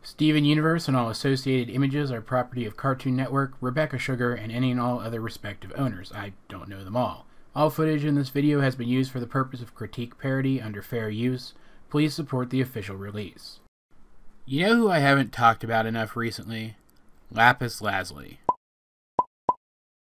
Steven Universe and all associated images are property of Cartoon Network, Rebecca Sugar, and any and all other respective owners. I don't know them all. All footage in this video has been used for the purpose of critique parody under fair use. Please support the official release. You know who I haven't talked about enough recently? Lapis Lazuli.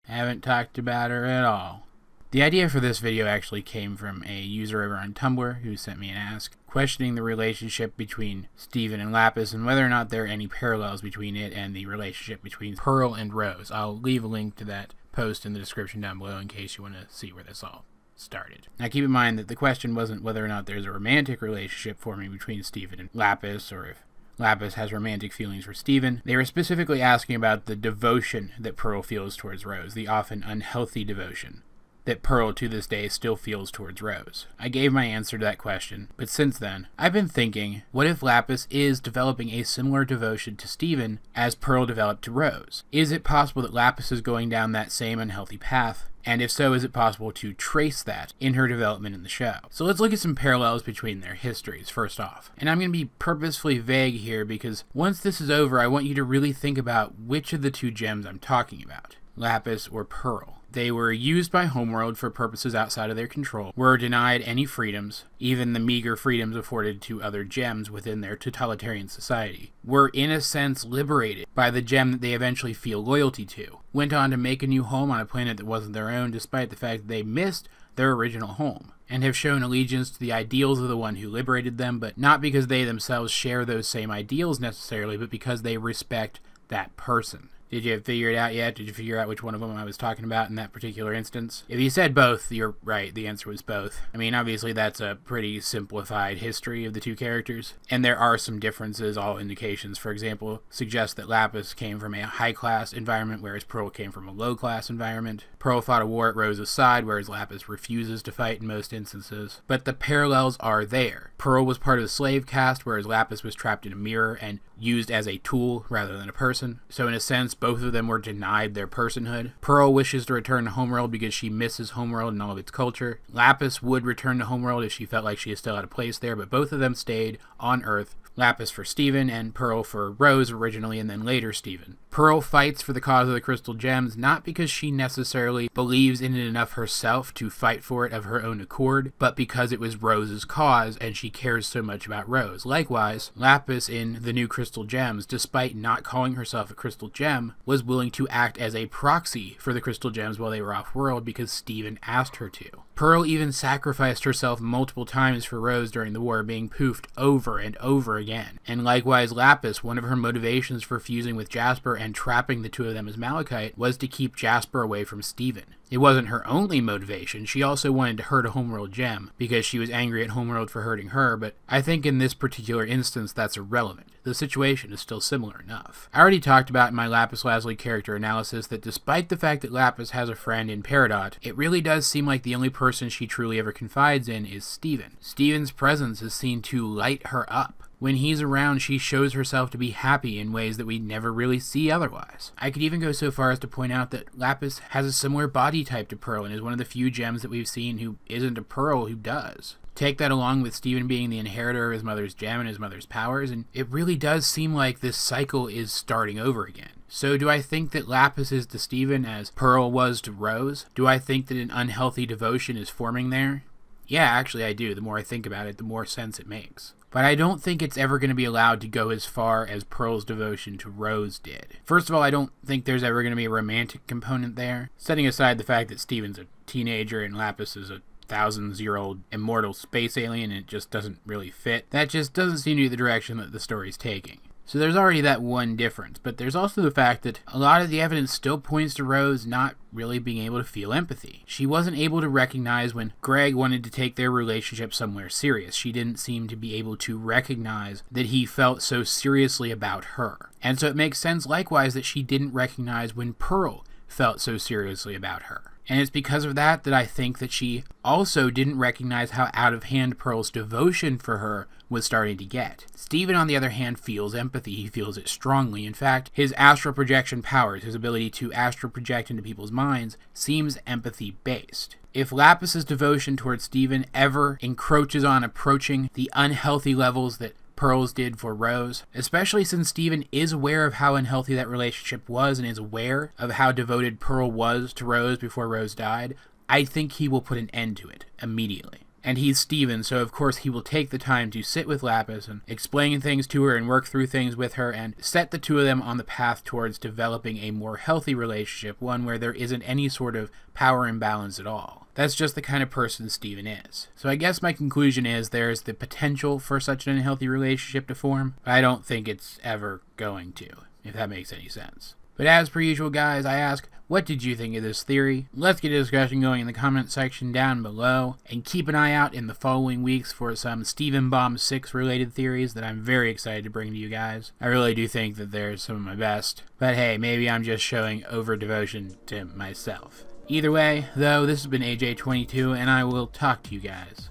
I haven't talked about her at all. The idea for this video actually came from a user over on Tumblr who sent me an ask questioning the relationship between Steven and Lapis and whether or not there are any parallels between it and the relationship between Pearl and Rose. I'll leave a link to that post in the description down below in case you want to see where this all started. Now keep in mind that the question wasn't whether or not there's a romantic relationship forming between Steven and Lapis, or if Lapis has romantic feelings for Steven. They were specifically asking about the devotion that Pearl feels towards Rose, the often unhealthy devotion that Pearl to this day still feels towards Rose. I gave my answer to that question, but since then, I've been thinking, what if Lapis is developing a similar devotion to Steven as Pearl developed to Rose? Is it possible that Lapis is going down that same unhealthy path? And if so, is it possible to trace that in her development in the show? So let's look at some parallels between their histories, first off. And I'm going to be purposefully vague here because once this is over, I want you to really think about which of the two gems I'm talking about, Lapis or Pearl. They were used by Homeworld for purposes outside of their control, were denied any freedoms, even the meager freedoms afforded to other gems within their totalitarian society, were in a sense liberated by the gem that they eventually feel loyalty to, went on to make a new home on a planet that wasn't their own despite the fact that they missed their original home, and have shown allegiance to the ideals of the one who liberated them, but not because they themselves share those same ideals necessarily, but because they respect that person. Did you figure it out yet? Did you figure out which one of them I was talking about in that particular instance? If you said both, you're right. The answer was both. I mean, obviously that's a pretty simplified history of the two characters, and there are some differences. All indications, for example, suggest that Lapis came from a high-class environment, whereas Pearl came from a low-class environment. Pearl fought a war at Rose's side, whereas Lapis refuses to fight in most instances. But the parallels are there. Pearl was part of the slave caste, whereas Lapis was trapped in a mirror and used as a tool rather than a person. So in a sense, both of them were denied their personhood. Pearl wishes to return to Homeworld because she misses Homeworld and all of its culture. Lapis would return to Homeworld if she felt like she still had a place there, but both of them stayed on Earth. Lapis for Steven and Pearl for Rose originally, and then later Steven. Pearl fights for the cause of the crystal gems not because she necessarily believes in it enough herself to fight for it of her own accord, but because it was Rose's cause and she cares so much about Rose. Likewise, Lapis in the new crystal gems, despite not calling herself a crystal gem, was willing to act as a proxy for the crystal gems while they were off-world because Steven asked her to. Pearl even sacrificed herself multiple times for Rose during the war, being poofed over and over again. And likewise, Lapis, one of her motivations for fusing with Jasper and trapping the two of them as Malachite was to keep Jasper away from Steven. It wasn't her only motivation. She also wanted to hurt a Homeworld gem because she was angry at Homeworld for hurting her, but I think in this particular instance that's irrelevant. The situation is still similar enough. I already talked about in my Lapis Lazuli character analysis that despite the fact that Lapis has a friend in Peridot, it really does seem like the only person she truly ever confides in is Steven. Steven's presence is seen to light her up. When he's around, she shows herself to be happy in ways that we never really see otherwise. I could even go so far as to point out that Lapis has a similar body type to Pearl and is one of the few gems that we've seen who isn't a Pearl who does. Take that along with Steven being the inheritor of his mother's gem and his mother's powers, and it really does seem like this cycle is starting over again. So do I think that Lapis is to Steven as Pearl was to Rose? Do I think that an unhealthy devotion is forming there? Yeah, actually I do. The more I think about it, the more sense it makes. But I don't think it's ever going to be allowed to go as far as Pearl's devotion to Rose did. First of all, I don't think there's ever going to be a romantic component there. Setting aside the fact that Steven's a teenager and Lapis is a thousands-year-old immortal space alien and it just doesn't really fit. That just doesn't seem to be the direction that the story's taking. So there's already that one difference, but there's also the fact that a lot of the evidence still points to Rose not really being able to feel empathy. She wasn't able to recognize when Greg wanted to take their relationship somewhere serious. She didn't seem to be able to recognize that he felt so seriously about her. And so it makes sense likewise that she didn't recognize when Pearl felt so seriously about her. And it's because of that that I think that she also didn't recognize how out of hand Pearl's devotion for her was starting to get. Steven, on the other hand, feels empathy. He feels it strongly. In fact, his astral projection powers, his ability to astral project into people's minds, seems empathy-based. If Lapis's devotion towards Steven ever encroaches on approaching the unhealthy levels that Pearl's did for Rose, especially since Steven is aware of how unhealthy that relationship was and is aware of how devoted Pearl was to Rose before Rose died. I think he will put an end to it immediately. And he's Steven, so of course he will take the time to sit with Lapis and explain things to her and work through things with her and set the two of them on the path towards developing a more healthy relationship, one where there isn't any sort of power imbalance at all. That's just the kind of person Steven is. So I guess my conclusion is there's the potential for such an unhealthy relationship to form, but I don't think it's ever going to, if that makes any sense. But as per usual, guys, I ask, what did you think of this theory? Let's get a discussion going in the comment section down below, and keep an eye out in the following weeks for some Steven Bomb 6 related theories that I'm very excited to bring to you guys. I really do think that they're some of my best, but hey, maybe I'm just showing over devotion to myself. Either way, though, this has been AJ22, and I will talk to you guys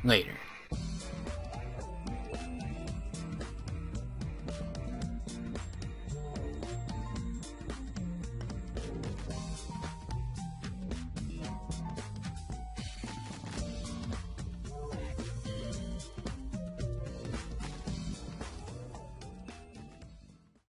later.